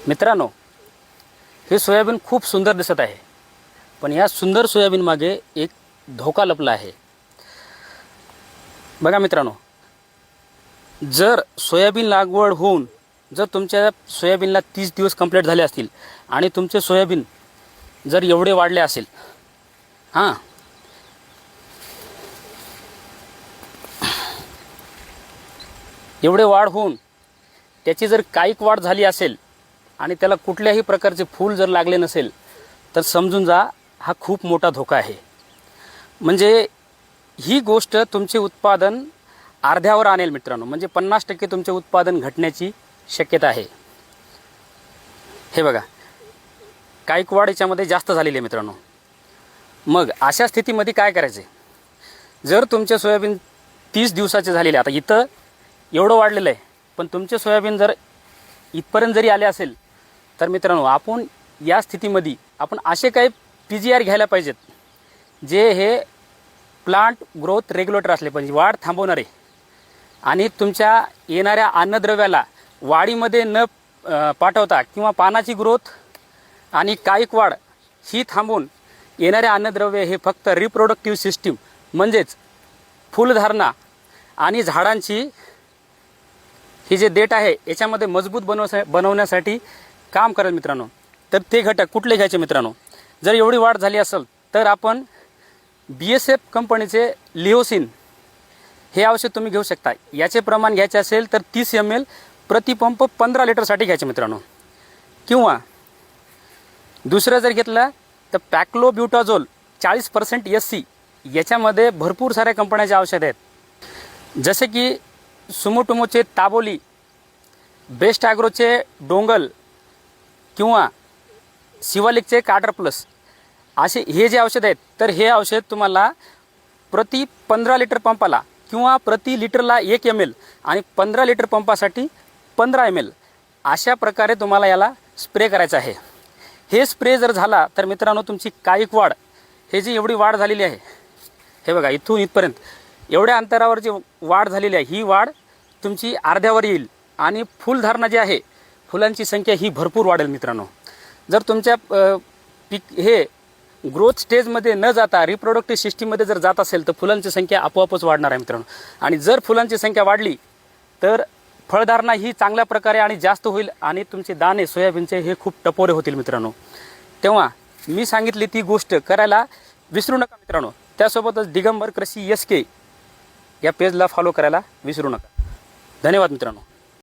मित्रांनो, हे सोयाबीन खूप सुंदर दिसत आहे, पण या सुंदर सोयाबीन मागे एक धोका लपला आहे. बघा मित्रांनो, जर सोयाबीन लागवड होऊन जर तुमच्या सोयाबीनला 30 दिवस कंप्लीट झाले असतील आणि तुमचे सोयाबीन जर एवढे वाढले असेल, एवढे वाढ होऊन त्याची जर काहीक वाढ झाली असेल आणि त्याला कुठल्याही प्रकारचे फूल जर लागले नसेल, तर समजून जा हा खूप मोठा धोका आहे. म्हणजे ही गोष्ट तुमचे उत्पादन अर्ध्यावर आणेल मित्रांनो. म्हणजे 50% तुमचे उत्पादन घटण्याची शक्यता आहे. हे बघा, काहीक वाढ याच्यामध्ये जास्त झालेली आहे मित्रांनो. मग अशा स्थितीमध्ये काय करायचे? जर तुमचे सोयाबीन 30 दिवसाचे झालेले, आता इथं एवढं वाढलेलं आहे, पण तुमचे सोयाबीन जर इथपर्यंत जरी आले असेल, तर मित्रांनो आपण या स्थितीमध्ये आपण असे काही PGR घ्यायला पाहिजेत जे हे प्लांट ग्रोथ रेग्युलेटर असले पाहिजे, वाढ थांबवणारे, आणि तुमच्या येणाऱ्या अन्नद्रव्याला वाढीमध्ये न पाठवता किंवा पानाची ग्रोथ आणि कायिक वाढ ही थांबवून येणारे अन्नद्रव्य हे फक्त रिप्रोडक्टिव्ह सिस्टीम म्हणजेच फुलधारणा आणि झाडांची ही जे देठ आहे याच्यामध्ये मजबूत बनवण्यासाठी काम करेल मित्रांनो. तर ते घटक कुठले घ्यायचे मित्रांनो? जर एवढी वाढ झाली असेल तर आपण BSF कंपनीचे लिओसिन हे औषध तुम्ही घेऊ शकता. याचे प्रमाण घ्यायचे असेल तर 30 ml प्रति पंप 15 लिटरसाठी घ्यायचे मित्रांनो. किंवा दुसरं जर घेतलं तर पॅक्लोब्युटाझोल 40% SC, याच्यामध्ये भरपूर साऱ्या कंपन्याचे औषध आहेत, जसे की सुमोटोमोचे ताबोली, बेस्ट ॲग्रोचे डोंगल किंवा शिवालिकचे कार्टर प्लस, असे हे जे औषध आहेत, तर हे औषध तुम्हाला प्रति 15 लिटर पंपाला किंवा प्रति लिटरला 1 ml आणि 15 लिटर पंपासाठी 15 ml अशा प्रकारे तुम्हाला याला स्प्रे करायचं आहे. हे स्प्रे जर झाला तर मित्रांनो तुमची कायिक वाढ, हे जी एवढी वाढ झालेली आहे, हे बघा इथून इथपर्यंत एवढ्या अंतरावर जी वाढ झालेली आहे, ही वाढ तुमची अर्ध्यावर येईल आणि फुलधारणा जी आहे, फुलांची संख्या ही भरपूर वाढेल मित्रांनो. जर तुमच्या हे ग्रोथ स्टेजमध्ये न जाता रिप्रोडक्टिव्ह सिस्टीममध्ये जर जात असेल तर फुलांची संख्या आपोआपच वाढणार आहे मित्रांनो. आणि जर फुलांची संख्या वाढली तर फळधारणा ही चांगल्या प्रकारे आणि जास्त होईल आणि तुमचे दाणे सोयाबीनचे हे खूप टपोरे होतील मित्रांनो. तेव्हा मी सांगितली ती गोष्ट करायला विसरू नका मित्रांनो. त्यासोबतच दिगंबर कृषी SK या पेजला फॉलो करायला विसरू नका. धन्यवाद मित्रांनो.